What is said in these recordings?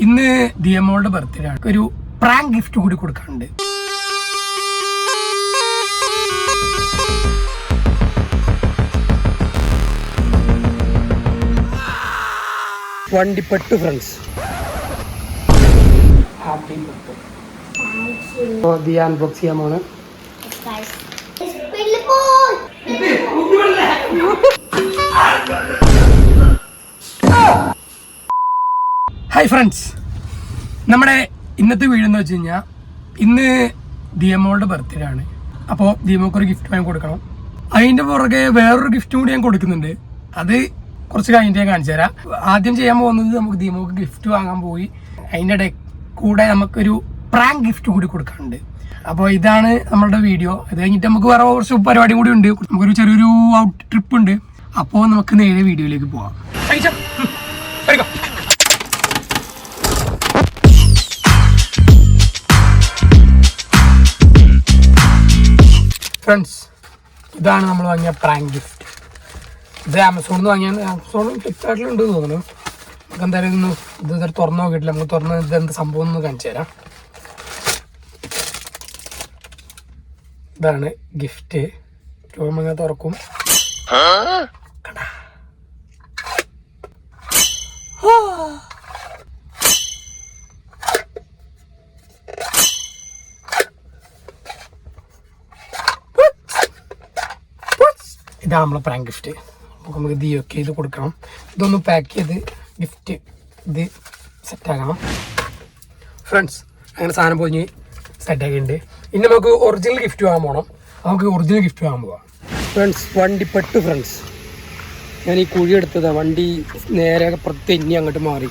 ഇന്ന് ദിയമോളുടെ ബർത്ത്ഡേ ആണ്. ഒരു പ്രാങ്ക് ഗിഫ്റ്റ് കൂടി കൊടുക്കാനുണ്ട്. വണ്ടിപ്പെട്ടു friends. Happy birthday. Diya unbox ചെയ്യാൻ പോണ്. ഹായ് ഫ്രണ്ട്സ്, നമ്മുടെ ഇന്നത്തെ വീഡിയോ എന്ന് വെച്ച് കഴിഞ്ഞാൽ ഇന്ന് ദിയമോളുടെ ബർത്ത്ഡേ ആണ്. അപ്പോൾ ദിയമോൾക്ക് ഒരു ഗിഫ്റ്റ് വാങ്ങി കൊടുക്കണം. അതിൻ്റെ പുറകെ വേറൊരു ഗിഫ്റ്റും കൂടി ഞാൻ കൊടുക്കുന്നുണ്ട്. അത് കുറച്ച് കഴിഞ്ഞിട്ട് ഞാൻ കാണിച്ചു തരാം. ആദ്യം ചെയ്യാൻ പോകുന്നത് നമുക്ക് ദിയമോൾക്ക് ഗിഫ്റ്റ് വാങ്ങാൻ പോയി അതിൻ്റെ ഇടയിൽ കൂടെ നമുക്കൊരു പ്രാങ്ക് ഗിഫ്റ്റ് കൂടി കൊടുക്കാനുണ്ട്. അപ്പോൾ ഇതാണ് നമ്മളുടെ വീഡിയോ. അത് കഴിഞ്ഞിട്ട് നമുക്ക് വേറെ കുറച്ച് പരിപാടിയും കൂടി ഉണ്ട്. നമുക്കൊരു ചെറിയൊരു ഔട്ട് ട്രിപ്പ് ഉണ്ട്. അപ്പോൾ നമുക്ക് നേരെ വീഡിയോയിലേക്ക് പോവാം. ഫ്രണ്ട്സ്, ഇതാണ് നമ്മൾ വാങ്ങിയ പ്രാങ്ക് ഗിഫ്റ്റ്. ഇത് ആമസോണിൽ നിന്ന് വാങ്ങിയാണ്. ആമസോണും ഫ്ലിപ്കാർട്ടിലുണ്ട് തോന്നുന്നു. നമുക്ക് എന്തായാലും ഇത് തുറന്നു നോക്കിയിട്ടില്ല. നമുക്ക് തുറന്ന് ഇതെന്ത് സംഭവം എന്ന് കാണിച്ചു തരാം. ഇതാണ് ഗിഫ്റ്റ്. നമ്മളിങ്ങനെ തുറക്കും. ഇതാണ് നമ്മളെ പ്രാങ്ക് ഗിഫ്റ്റ്. അപ്പോൾ നമുക്ക് ദിയൊക്കെ ഇത് കൊടുക്കണം. ഇതൊന്ന് പാക്ക് ചെയ്ത് ഗിഫ്റ്റ് ഇത് സെറ്റാക്കണം. ഫ്രണ്ട്സ്, അങ്ങനെ സാധനം പോയി സെറ്റാക്കിയിട്ടുണ്ട്. ഇനി നമുക്ക് ഒറിജിനൽ ഗിഫ്റ്റ് വാങ്ങാൻ പോകണം. നമുക്ക് ഒറിജിനൽ ഗിഫ്റ്റ് വാങ്ങാൻ പോവാം. ഫ്രണ്ട്സ്, വണ്ടിപ്പെട്ടു ഫ്രണ്ട്സ്. ഞാൻ ഈ കുഴി എടുത്തതാണ്. വണ്ടി നേരെ തെന്നി അങ്ങോട്ട് മാറി.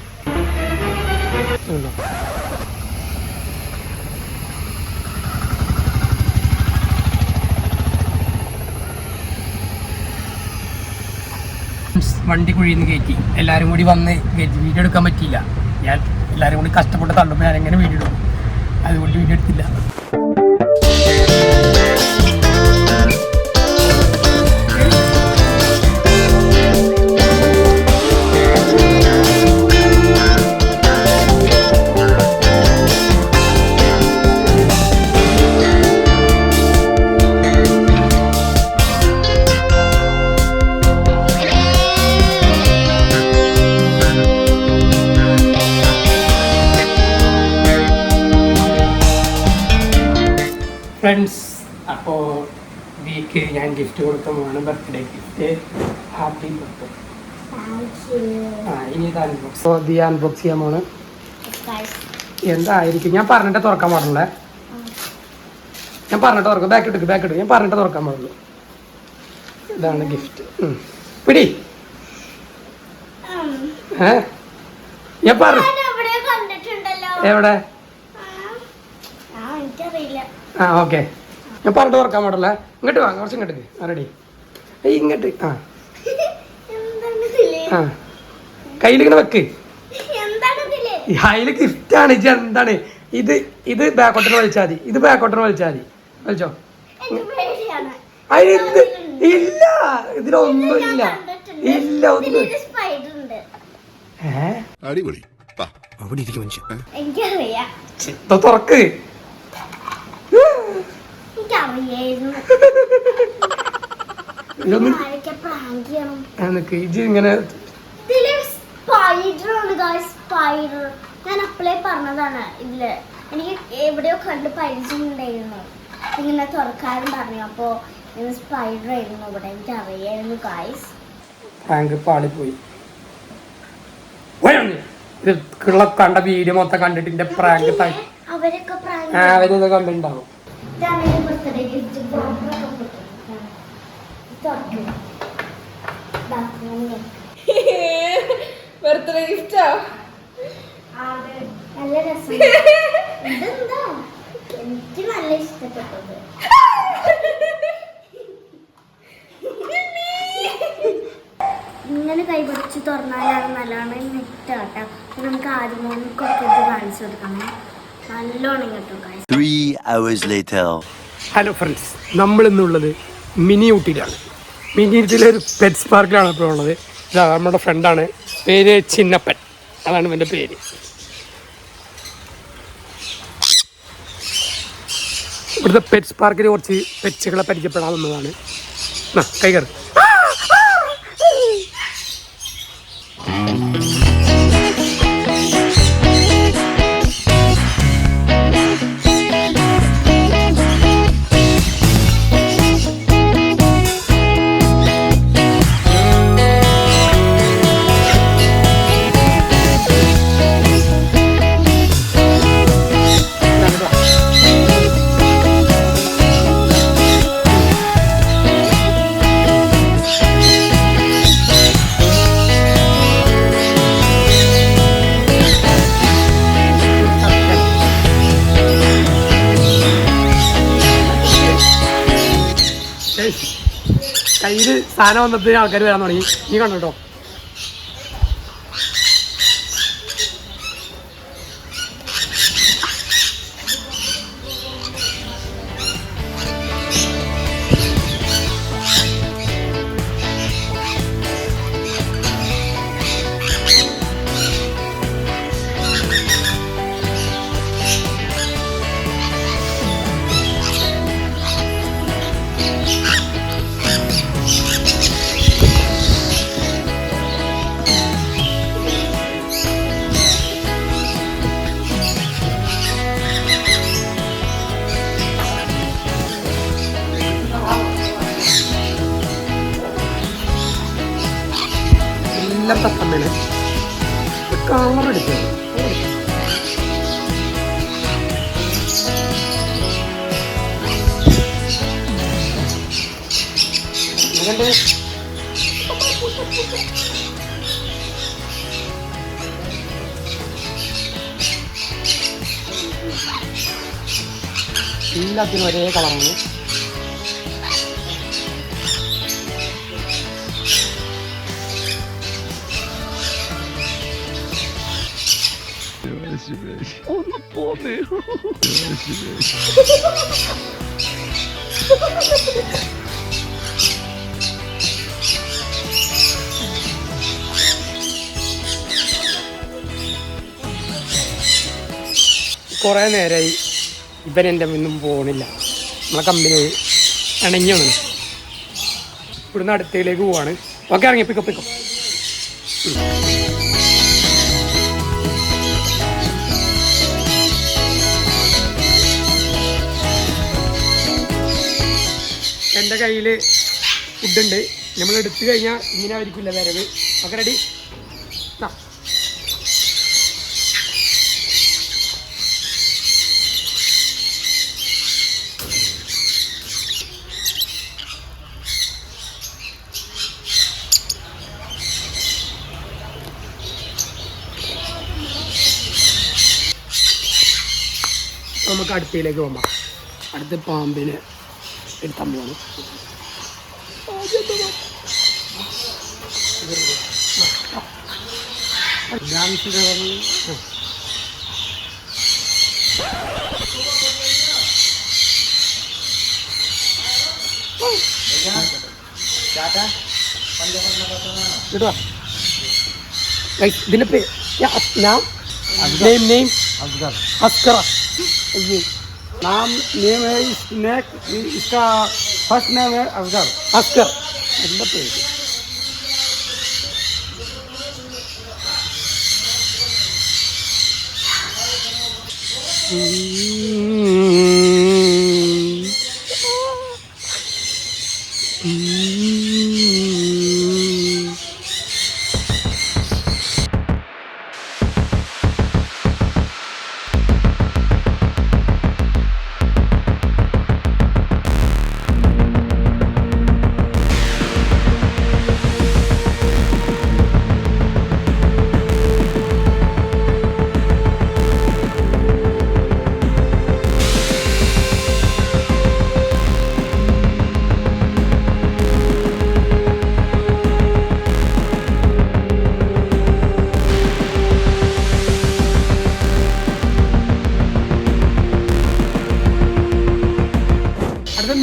വണ്ടി കുഴിയിൽ നിന്ന് കയറ്റി എല്ലാവരും കൂടി വന്ന് കയറ്റി. വീഡിയോ എടുക്കാൻ പറ്റിയില്ല. ഞാൻ എല്ലാവരും കൂടി കഷ്ടപ്പെട്ട് തള്ളുമ്പോൾ ഞാൻ എങ്ങനെ വീഡിയോ എടുക്കും? അതുകൊണ്ട് വീഡിയോ എടുത്തില്ല. ഫ്രണ്ട്സ്, അപ്പോൾ വീക്ക് ഞാൻ ഗിഫ്റ്റ് കൊടുക്കാൻ പോവാണ്. Birthday gift. Happy birthday. ഇനി ഇത് അൺബോക്സ്. ദിയ അൺബോക്സ് ചെയ്യാൻ പോണ്. എന്തായിരിക്കും ഞാൻ പറഞ്ഞിട്ട് തുറക്കാൻ പാടുള്ളേ. ഞാൻ പറഞ്ഞിട്ട് തുറക്കാം. ബാക്ക് ഇട്ട് ഞാൻ പറഞ്ഞിട്ട് തുറക്കാൻ പാടുള്ളൂ. ഇതാണ് ഗിഫ്റ്റ്. പിടി. ഞാൻ പറഞ്ഞു. എവിടെ? ആ, ഓക്കെ. ഞാൻ പറഞ്ഞിട്ട് തുറക്കാൻ പാടില്ല. ഇങ്ങോട്ട് വാ, കുറച്ച് ഇങ്ങോട്ട്. റെഡി? ഇങ്ങോട്ട്. ആ, കയ്യിലിങ്ങനെ വെക്ക്. അതിൽ ഗിഫ്റ്റാണ്. ഇത് എന്താണ് ഇത്? ബാക്കോട്ടന് വലിച്ചാൽ മതി. ഇത് ബാക്കോട്ടന് വലിച്ചാൽ മതി. വലിച്ചോ. അതിന് ഇല്ല, ഇതിലൊന്നുമില്ല. ഇല്ല, ഒന്നും. അടിപൊളി. തുറക്ക്. ഇങ്ങനെ ഞാൻ അപ്ലൈ പറഞ്ഞതാണ്. ഇതില് എനിക്ക് എവിടെയോ കണ്ട് പരിചയമുണ്ടായിരുന്നു. ഇങ്ങനെ തുറക്കാരും പറഞ്ഞു. അപ്പോ സ്പൈഡർ ആയിരുന്നു ഇവിടെ. എനിക്ക് അറിയായിരുന്നു ഗായ്സ്. പ്രാങ്ക് പാളിപ്പോയി. കണ്ട വീഡിയോ മൊത്തം കണ്ടിട്ട് എന്റെ പ്രാങ്ക് അവരൊക്കെ കണ്ടിട്ടുണ്ടാവും. ബർത്ത്ഡേ ഗിഫ്റ്റോ? നല്ല രസം. ഇതെന്താ എനിക്ക് നല്ല ഇഷ്ടപ്പെട്ടത്. ഇങ്ങനെ കൈപിടിച്ച് തുറന്നാലാണ് നല്ലതാണ്. നെറ്റാട്ടോ. നമുക്ക് ആദ്യമൊക്കെ ഇത് കാണിച്ചു കൊടുക്കണേ. നല്ലോണം കേട്ടോ. 3 hours later. ഹലോ ഫ്രണ്ട്സ്, നമ്മളിന്നുള്ളത് മിനി ഊട്ടിയിലാണ്. മിനി ഊട്ടിയിലൊരു പെറ്റ്സ് പാർക്കിലാണ് ഇപ്പോൾ ഉള്ളത്. ഇതാ നമ്മുടെ ഫ്രണ്ടാണ്. പേര് ചിന്നപ്പൻ. അതാണ് എൻ്റെ പേര്. ഇവിടുത്തെ പെറ്റ്സ് പാർക്കിൽ കുറച്ച് പെറ്റ്സുകളെ പരിചയപ്പെടാൻ വന്നതാണ്. കൈ കയറി കയ്യിൽ സാധനം വന്നപ്പോൾ ആൾക്കാർ വരാൻ തുടങ്ങി. നീ കണ്ടോ എല്ലാം തത്തമ്മയാണ്. കളർ എടുക്കുന്നത് എല്ലാത്തിനും ഒരേ കളറാണ്. ഒന്ന് പോന്നേ. കുറേ നേരമായി ഇവൻ എൻ്റെ മുന്നും പോകണില്ല. നമ്മളെ കമ്പനി ഇണങ്ങി വന്നു. ഇവിടുന്ന് അടുത്തേക്ക് പോവാണ്. ഓക്കെ ഇറങ്ങി പിക്കപ്പ് പിക്കപ്പ്. എൻ്റെ കയ്യിൽ ഫുഡുണ്ട്. നമ്മൾ എടുത്തു കഴിഞ്ഞാൽ ഇങ്ങനെ ആയിരിക്കില്ല വരവ്. Okay ready? ആ നമുക്ക് അടുത്തയിലേക്ക് പോകാം. അടുത്ത പാമ്പിനെ എടുത്താൻ പോകണം. ഇതിന്റെ പേര് अस्कर. नाम नेम है स्नैक. इसका फर्स्ट नेम है अस्कर.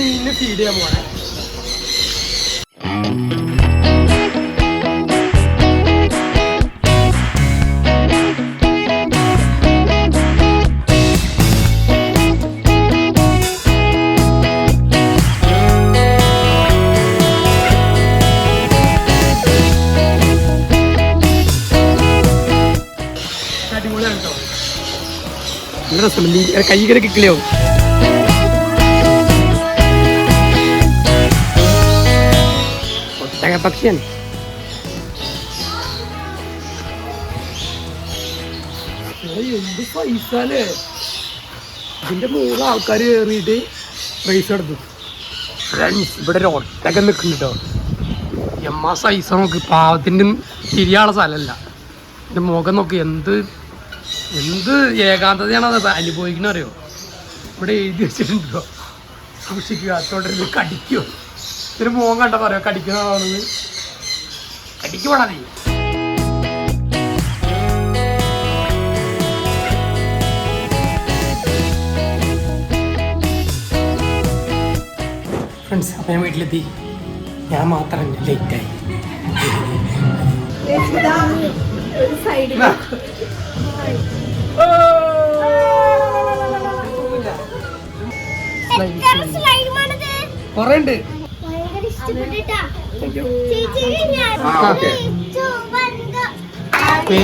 മീനിന് ഫീഡ് ചെയ്യാൻ പോണേ. അടിപൊളിയാണ് കേട്ടോ. നല്ല രസമുണ്ട്. കൈ കയറി കിക്കിളിയാവും. ഒട്ടക പക്ഷിയാണ്. എന്ത് പൈസല്ലേ. ഇതിന്റെ 3 ആൾക്കാർ കയറിയിട്ട് പൈസ എടുത്തു. ഫ്രണ്ട്സ് ഇവിടെ ഒരു ഒട്ടകം നിൽക്കുന്നുണ്ട് കേട്ടോ. എമ്മ സൈസ നോക്ക്. പാവത്തിൻ്റെ തിരിയാനുള്ള സ്ഥലമല്ല. എൻ്റെ മുഖം നോക്ക്. എന്ത് ഏകാന്തതയാണ് അത് അനുഭവിക്കണ അറിയോ. ഇവിടെ എഴുതി വെച്ചിട്ടുണ്ടോ സൂക്ഷിക്കുക, തുടരുത്, കടിക്കോ. ഇതിന് മുഖം കണ്ട പറയോ കടിക്കുന്നതാണെന്ന്. കടിക്കുവാടാ നീ. ഫ്രണ്ട്സ് അപ്പം ഞാൻ വീട്ടിലെത്തി. ഞാൻ മാത്രമല്ല ലേറ്റായി. കൊറേ ഉണ്ട്. ഭയങ്കര ഇഷ്ടപ്പെട്ടിട്ടാ. Thank you. ചേച്ചി ഞാൻ ഓക്കെ. ചുവന്ന Happy